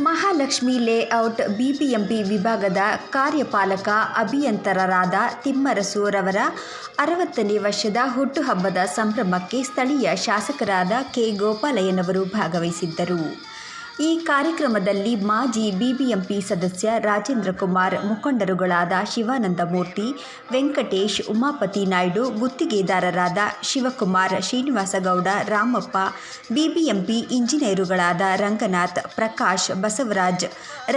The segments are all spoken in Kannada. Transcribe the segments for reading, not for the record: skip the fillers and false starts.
ಮಹಾಲಕ್ಷ್ಮಿ ಲೇಔಟ್ ಬಿಬಿಎಂಪಿ ವಿಭಾಗದ ಕಾರ್ಯಪಾಲಕ ಅಭಿಯಂತರರಾದ ತಿಮ್ಮರಸುರವರ 60ನೇ ವರ್ಷದ ಹುಟ್ಟುಹಬ್ಬದ ಸಂಭ್ರಮಕ್ಕೆ ಸ್ಥಳೀಯ ಶಾಸಕರಾದ ಕೆ ಗೋಪಾಲಯ್ಯನವರು ಭಾಗವಹಿಸಿದ್ದರು. ಈ ಕಾರ್ಯಕ್ರಮದಲ್ಲಿ ಮಾಜಿ ಬಿಬಿಎಂಪಿ ಸದಸ್ಯ ರಾಜೇಂದ್ರ ಕುಮಾರ್, ಮುಖಂಡರುಗಳಾದ ಶಿವಾನಂದ ಮೂರ್ತಿ, ವೆಂಕಟೇಶ್, ಉಮಾಪತಿ ನಾಯ್ಡು, ಗುತ್ತಿಗೆದಾರರಾದ ಶಿವಕುಮಾರ್, ಶ್ರೀನಿವಾಸಗೌಡ, ರಾಮಪ್ಪ, ಬಿಬಿಎಂಪಿ ಇಂಜಿನಿಯರುಗಳಾದ ರಂಗನಾಥ್, ಪ್ರಕಾಶ್, ಬಸವರಾಜ್,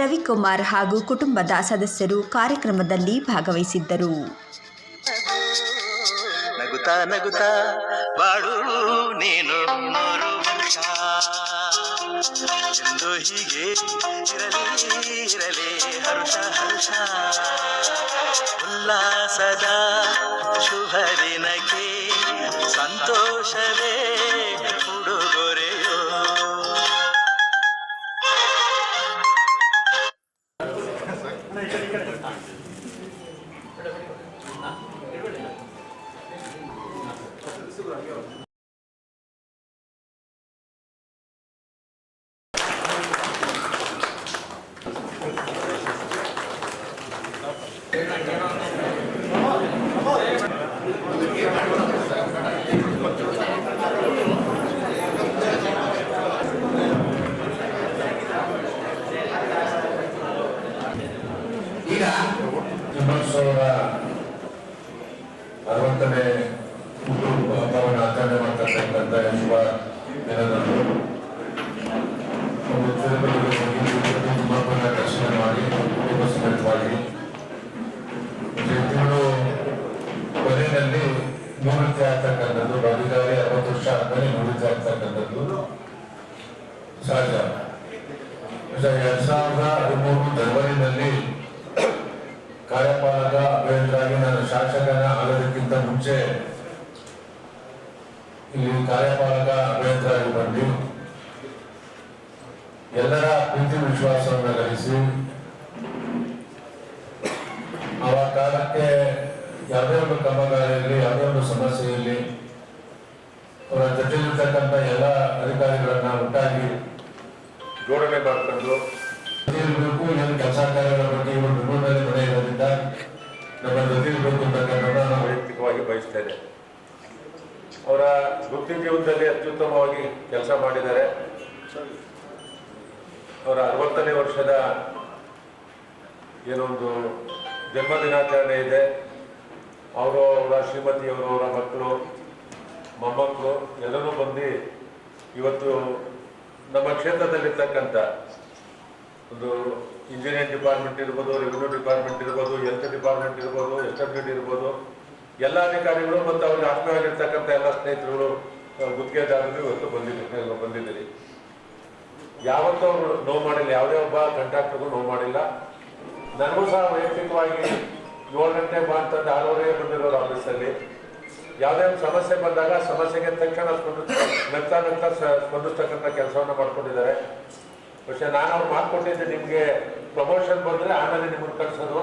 ರವಿಕುಮಾರ್ ಹಾಗೂ ಕುಟುಂಬದ ಸದಸ್ಯರು ಕಾರ್ಯಕ್ರಮದಲ್ಲಿ ಭಾಗವಹಿಸಿದ್ದರು. ನಗುತ್ತಾ ನಗುತ್ತಾ ಬಾಳು ನೀನು ಎಂದು ಹೀಗೆ ಇರಲಿ ಹರುಷ ಹರುಷ ಉಲ್ಲಾಸದ ಶುಭ ದಿನಕ್ಕೆ ಸಂತೋಷವೇ ಉಡುಗೊರೆಯೋ. ಈಗ 60ನೇ ಹುಟ್ಟುಹಬ್ಬವನ್ನು ಆಚರಣೆ ಮಾಡ್ತಕ್ಕಂಥ ಶುಭ ದಿನದಂದು ಒಂದು ತಿರುಪತಿ ದರ್ಶನ ಮಾಡಿ ಕುಟುಂಬ ಸಮೇತವಾಗಿ ತಿಂಗಳು ಕೊನೆಯಲ್ಲಿ ನಿವೃತ್ತಿ ಆಗ್ತಕ್ಕಂಥದ್ದು, ಅಧಿಕಾರಿ 60 ವರ್ಷ ಆದ್ಮೇಲೆ ನಿವೃತ್ತಿ ಆಗ್ತಕ್ಕಂಥದ್ದು ಸಹಜ. 2013 ಜನವರಿನಲ್ಲಿ ಕಾರ್ಯಪಾಲಕ ಅಭಿಯಂತರಾಗಿ ನಾನು ಶಾಸಕನ ಆಗೋದಕ್ಕಿಂತ ಮುಂಚೆ ಇಲ್ಲಿ ಕಾರ್ಯಪಾಲಕ ಅಭಿಯಂತರಾಗಿ ಬಂದು ಎಲ್ಲರ ಪ್ರೀತಿ ವಿಶ್ವಾಸವನ್ನು ಗಳಿಸಿ ಆ ಕಾಲಕ್ಕೆ ಯಾವುದೇ ಒಂದು ಕಾಮಗಾರಿಯಲ್ಲಿ ಯಾವುದೇ ಒಂದು ಸಮಸ್ಯೆಯಲ್ಲಿ ಅವರ ಜೊತೆಲಿರ್ತಕ್ಕಂಥ ಎಲ್ಲ ಅಧಿಕಾರಿಗಳನ್ನ ಒಟ್ಟಾಗಿ ಜೋಡಣೆ ಮಾಡಿಕೊಂಡು ಇರಬೇಕು. ಏನು ಕೆಲಸ ಕಾರ್ಯಗಳ ಬಗ್ಗೆ ಇವರು ಬೆಂಗಳೂರಿನಲ್ಲಿ ಮನೆ ಇರೋದ್ರಿಂದ ನಮ್ಮ ಜೊತೆ ಇರಬೇಕು ಅಂತಕ್ಕಂಥದ್ದನ್ನ ನಾನು ವೈಯಕ್ತಿಕವಾಗಿ ಬಯಸ್ತೇನೆ. ಅವರ ವೃತ್ತಿ ಜೀವನದಲ್ಲಿ ಅತ್ಯುತ್ತಮವಾಗಿ ಕೆಲಸ ಮಾಡಿದ್ದಾರೆ. ಅವರ 60ನೇ ವರ್ಷದ ಏನೊಂದು ಜನ್ಮ ದಿನಾಚರಣೆ ಇದೆ. ಅವರು, ಅವರ ಶ್ರೀಮತಿಯವರು, ಅವರ ಮಕ್ಕಳು, ಮೊಮ್ಮಕ್ಕಳು ಎಲ್ಲರೂ ಬಂದು ಇವತ್ತು ನಮ್ಮ ಕ್ಷೇತ್ರದಲ್ಲಿರ್ತಕ್ಕಂಥ ಒಂದು ಇಂಜಿನಿಯರಿಂಗ್ ಡಿಪಾರ್ಟ್ಮೆಂಟ್ ಇರ್ಬೋದು, ರೆವಿನ್ಯೂ ಡಿಪಾರ್ಟ್ಮೆಂಟ್ ಇರ್ಬೋದು, ಹೆಲ್ತ್ ಡಿಪಾರ್ಟ್ಮೆಂಟ್ ಇರ್ಬೋದು, ಎಸ್ಟೇಟ್ ಇರ್ಬೋದು, ಎಲ್ಲ ಅಧಿಕಾರಿಗಳು ಮತ್ತು ಅವ್ರಿಗೆ ಆತ್ಮೀಯವಾಗಿರ್ತಕ್ಕಂಥ ಎಲ್ಲ ಸ್ನೇಹಿತರುಗಳು, ಗುತ್ತಿಗೆದಾರರು ಇವತ್ತು ಬಂದಿದ್ದೀರಿ. ಯಾವತ್ತೂ ಅವರು ನೋವು ಮಾಡಿಲ್ಲ, ಯಾವುದೇ ಒಬ್ಬ ಕಾಂಟ್ರಾಕ್ಟರ್ಗೂ ನೋವು ಮಾಡಿಲ್ಲ. ನನಗೂ ಸಹ ವೈಯಕ್ತಿಕವಾಗಿ 7 ಗಂಟೆ ಅಂತಂದು 6:30 ಬಂದಿರೋರು ಆಫೀಸಲ್ಲಿ. ಯಾವುದೇ ಒಂದು ಸಮಸ್ಯೆ ಬಂದಾಗ ಸಮಸ್ಯೆಗೆ ತಕ್ಷಣ ನಗ್ತಾ ಸ್ಪಂದಿಸ್ತಕ್ಕಂಥ ಕೆಲಸವನ್ನು ಮಾಡ್ಕೊಂಡಿದ್ದಾರೆ. പക്ഷെ ನಾನು ಅವ್ರು ಮಾತುಕೊಟ್ಟಿದ್ದೆ, ನಿಮಗೆ ಪ್ರಮೋಷನ್ ಬಂದರೆ ಆಮೇಲೆ ನಿಮ್ಮನ್ನು ಕಳಿಸೋದು,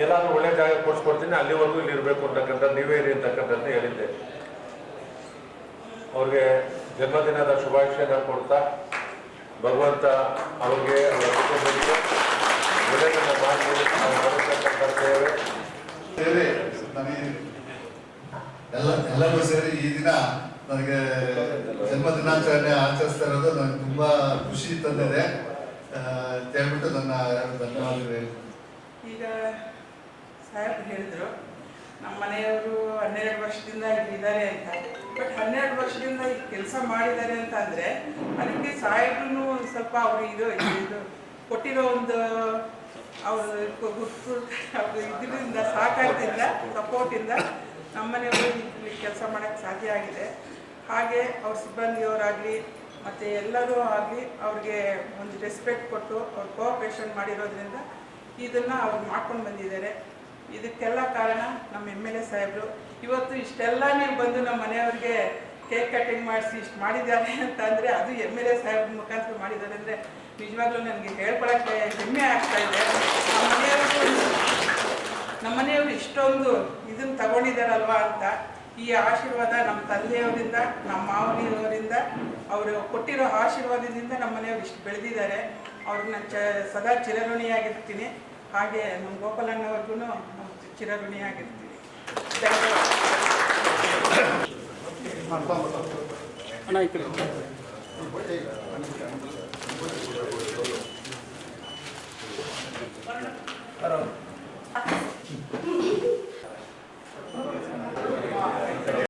ಎಲ್ಲಾದ್ರೂ ಒಳ್ಳೆ ಜಾಗ ಕೊಡಿಸ್ಕೊಡ್ತೀನಿ, ಅಲ್ಲಿವರೆಗೂ ಇಲ್ಲಿ ಇರಬೇಕು ಅಂತಕ್ಕಂಥ, ನೀವೇ ಇರಿ ಅಂತಕ್ಕಂಥದ್ದು ಹೇಳಿದ್ದೆ. ಅವ್ರಿಗೆ ಜನ್ಮದಿನದ ಶುಭಾಶಯನ ಕೊಡ್ತಾ ಭಗವಂತ ಅವ್ರಿಗೆ, ಅವರ ಕುಟುಂಬಕ್ಕೆ ಒಳ್ಳೆಯದನ್ನ ಮಾಡತಕ್ಕಂಥ ಸೇವೆ ಎಲ್ಲರೂ ಸೇರಿ ಈ ದಿನ ನನಗೆ ಜನ್ಮ ದಿನಾಚರಣೆ ಆಚರಿಸ್ತಾ ಇರೋದು ನನಗೆ ತುಂಬಾ ಖುಷಿ ತಂದಿದೆ ಅಂತ ಹೇಳ್ಬಿಟ್ಟು ನನ್ನ ಧನ್ಯವಾದಗಳು. ಈಗ ಸಾಹೇಬ್ ಹೇಳಿದ್ರು, ನಮ್ಮ ಮನೆಯವರು 12 ವರ್ಷದಿಂದ ಇಲ್ಲಿದ್ದಾರೆ ಅಂತ. ಬಟ್ 12 ವರ್ಷದಿಂದ ಈ ಕೆಲಸ ಮಾಡಿದ್ದಾರೆ ಅಂತ ಅಂದರೆ ಅದಕ್ಕೆ ಸಾಹೇಬ್ರು ಸ್ವಲ್ಪ ಅವರು ಇದು ಕೊಟ್ಟಿರೋ ಒಂದು ಅವರು ಇದರಿಂದ ಸಹಕಾರದಿಂದ, ಸಪೋರ್ಟಿಂದ ನಮ್ಮನೆಯವರು ಇಲ್ಲಿ ಕೆಲಸ ಮಾಡೋಕ್ಕೆ ಸಾಧ್ಯ ಆಗಿದೆ. ಹಾಗೆ ಅವ್ರ ಸಿಬ್ಬಂದಿಯವರಾಗಲಿ ಮತ್ತು ಎಲ್ಲರೂ ಆಗಲಿ ಅವ್ರಿಗೆ ಒಂದು ರೆಸ್ಪೆಕ್ಟ್ ಕೊಟ್ಟು ಅವ್ರು ಕೋಆಪ್ರೇಷನ್ ಮಾಡಿರೋದ್ರಿಂದ ಇದನ್ನು ಅವ್ರು ಮಾಡ್ಕೊಂಡು ಬಂದಿದ್ದಾರೆ. ಇದಕ್ಕೆಲ್ಲ ಕಾರಣ ನಮ್ಮ MLA ಸಾಹೇಬರು. ಇವತ್ತು ಇಷ್ಟೆಲ್ಲ ನೀವು ಬಂದು ನಮ್ಮ ಮನೆಯವ್ರಿಗೆ ಕೇಕ್ ಕಟಿಂಗ್ ಮಾಡಿಸಿ ಇಷ್ಟು ಮಾಡಿದ್ದಾರೆ ಅಂತ ಅಂದರೆ ಅದು MLA ಸಾಹೇಬ್ರ ಮುಖಾಂತರ ಮಾಡಿದ್ದಾರೆ ಅಂದರೆ ನಿಜವಾಗ್ಲೂ ನನಗೆ ಹೇಳ್ಕೊಳಕ್ಕೆ ಹೆಮ್ಮೆ ಆಗ್ತಾ ಇದೆ. ನಮ್ಮ ಮನೆಯವರು ಇಷ್ಟೊಂದು ಇದನ್ನು ತಗೊಂಡಿದ್ದಾರಲ್ವಾ ಅಂತ. ಈ ಆಶೀರ್ವಾದ ನಮ್ಮ ತಂದೆಯವರಿಂದ, ನಮ್ಮ ಮಾವನಿಯವರಿಂದ, ಅವರು ಕೊಟ್ಟಿರೋ ಆಶೀರ್ವಾದದಿಂದ ನಮ್ಮ ಮನೆಯವರು ಇಷ್ಟು ಬೆಳೆದಿದ್ದಾರೆ. ಅವ್ರಿಗೆ ನಾನು ಸದಾ ಚಿರಋಣಿಯಾಗಿರ್ತೀನಿ. ಹಾಗೆ ನಮ್ಮ ಗೋಪಾಲಣ್ಣವ್ರಿಗೂ ನಾವು ಚಿರಋಣಿಯಾಗಿರ್ತೀನಿ. ಅಣ್ಣ ಈ ಕಡೆ